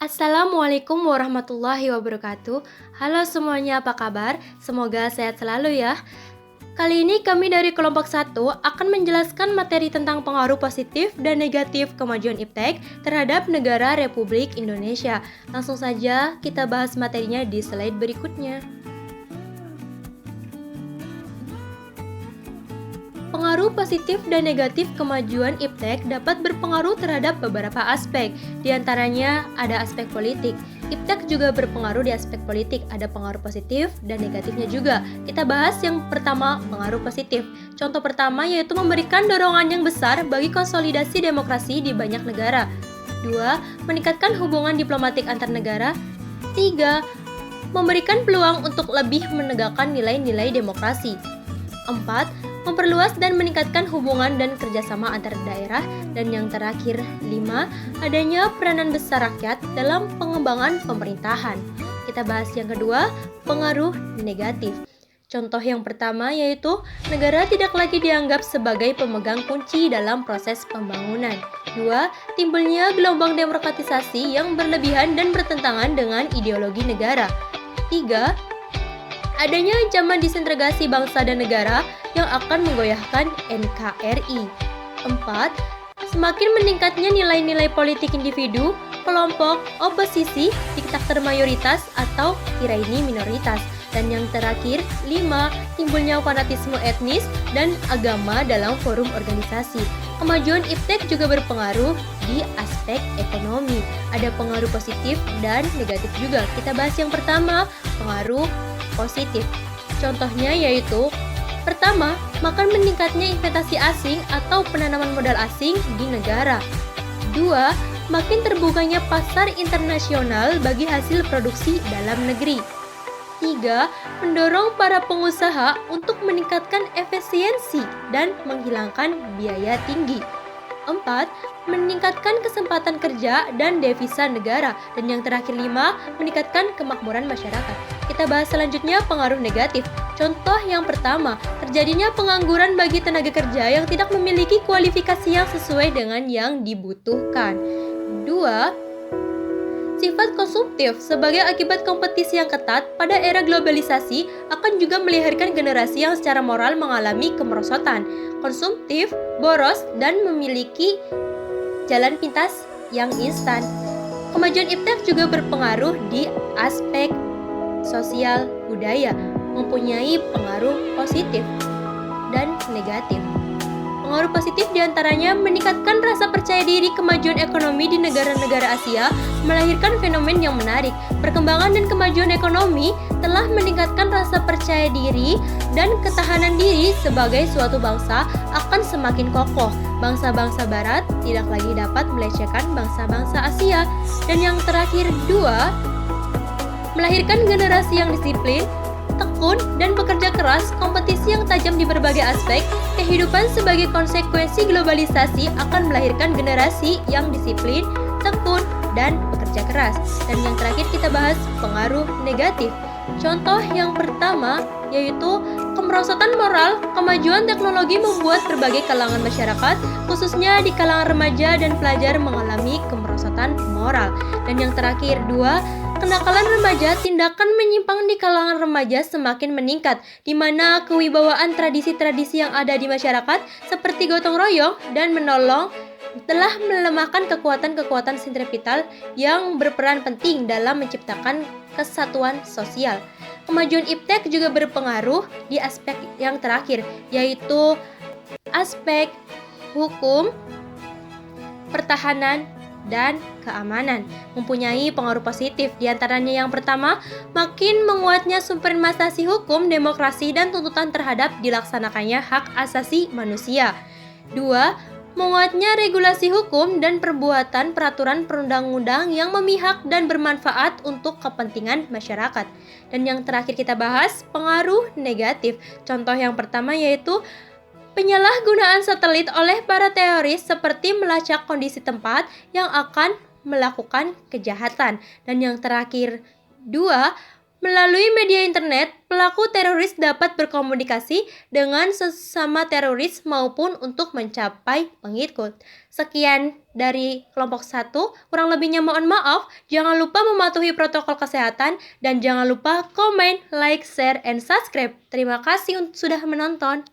Assalamualaikum warahmatullahi wabarakatuh. Halo semuanya, apa kabar? Semoga sehat selalu ya. Kali ini kami dari kelompok 1 akan menjelaskan materi tentang pengaruh positif dan negatif kemajuan iptek terhadap negara Republik Indonesia. Langsung saja kita bahas materinya di slide berikutnya. Pengaruh positif dan negatif kemajuan iptek dapat berpengaruh terhadap beberapa aspek. Di antaranya ada aspek politik. Iptek juga berpengaruh di aspek politik, ada pengaruh positif dan negatifnya juga. Kita bahas yang pertama, pengaruh positif. Contoh pertama yaitu memberikan dorongan yang besar bagi konsolidasi demokrasi di banyak negara. 2. Meningkatkan hubungan diplomatik antar negara. 3. Memberikan peluang untuk lebih menegakkan nilai-nilai demokrasi. 4. Memperluas dan meningkatkan hubungan dan kerjasama antar daerah. Dan yang terakhir, 5. Adanya peranan besar rakyat dalam pengembangan pemerintahan. Kita bahas yang kedua, pengaruh negatif. Contoh yang pertama yaitu negara tidak lagi dianggap sebagai pemegang kunci dalam proses pembangunan. 2. Timbulnya gelombang demokratisasi yang berlebihan dan bertentangan dengan ideologi negara. 3. Adanya ancaman disintegrasi bangsa dan negara yang akan menggoyahkan NKRI. 4. Semakin meningkatnya nilai-nilai politik individu, kelompok, oposisi, diktator mayoritas atau tirani minoritas. Dan yang terakhir, 5. Timbulnya fanatisme etnis dan agama dalam forum organisasi. Kemajuan iptek juga berpengaruh di aspek ekonomi. Ada pengaruh positif dan negatif juga. Kita bahas yang pertama, pengaruh positif. Contohnya yaitu pertama, makan meningkatnya investasi asing atau penanaman modal asing di negara. 2. Makin terbukanya pasar internasional bagi hasil produksi dalam negeri. 3. Mendorong para pengusaha untuk meningkatkan efisiensi dan menghilangkan biaya tinggi. 4. Meningkatkan kesempatan kerja dan devisa negara. Dan yang terakhir 5. Meningkatkan kemakmuran masyarakat. Kita bahas selanjutnya pengaruh negatif. Contoh yang pertama, terjadinya pengangguran bagi tenaga kerja yang tidak memiliki kualifikasi yang sesuai dengan yang dibutuhkan. 2. Sifat konsumtif sebagai akibat kompetisi yang ketat pada era globalisasi akan juga melahirkan generasi yang secara moral mengalami kemerosotan, konsumtif, boros, dan memiliki jalan pintas yang instan. Kemajuan iptek juga berpengaruh di aspek sosial budaya, mempunyai pengaruh positif dan negatif. Pengaruh positif diantaranya meningkatkan rasa percaya diri kemajuan ekonomi di negara-negara Asia, melahirkan fenomen yang menarik. Perkembangan dan kemajuan ekonomi telah meningkatkan rasa percaya diri dan ketahanan diri sebagai suatu bangsa akan semakin kokoh. Bangsa-bangsa barat tidak lagi dapat melecehkan bangsa-bangsa Asia. Dan yang terakhir 2, melahirkan generasi yang disiplin, tekun, dan bekerja keras. Kompetisi yang tajam di berbagai aspek kehidupan sebagai konsekuensi globalisasi akan melahirkan generasi yang disiplin, tekun, dan bekerja keras. Dan yang terakhir kita bahas pengaruh negatif. Contoh yang pertama yaitu kemerosotan moral. Kemajuan teknologi membuat berbagai kalangan masyarakat, khususnya di kalangan remaja dan pelajar, mengalami kemerosotan moral. Dan yang terakhir 2, kenakalan remaja. Tindakan menyimpang di kalangan remaja semakin meningkat, di mana kewibawaan tradisi-tradisi yang ada di masyarakat seperti gotong royong dan menolong telah melemahkan kekuatan-kekuatan sentripetal yang berperan penting dalam menciptakan kesatuan sosial. Kemajuan iptek juga berpengaruh di aspek yang terakhir, yaitu aspek hukum, pertahanan, dan keamanan. Mempunyai pengaruh positif. Di antaranya yang pertama, makin menguatnya supremasi hukum, demokrasi, dan tuntutan terhadap dilaksanakannya hak asasi manusia. 2. Menguatnya regulasi hukum dan perbuatan peraturan perundang-undang yang memihak dan bermanfaat untuk kepentingan masyarakat. Dan yang terakhir kita bahas, pengaruh negatif. Contoh yang pertama yaitu penyalahgunaan satelit oleh para teroris seperti melacak kondisi tempat yang akan melakukan kejahatan. Dan yang terakhir 2, melalui media internet, pelaku teroris dapat berkomunikasi dengan sesama teroris maupun untuk mencapai pengikut. Sekian dari kelompok 1, kurang lebihnya mohon maaf. Jangan lupa mematuhi protokol kesehatan dan jangan lupa komen, like, share, and subscribe. Terima kasih sudah menonton.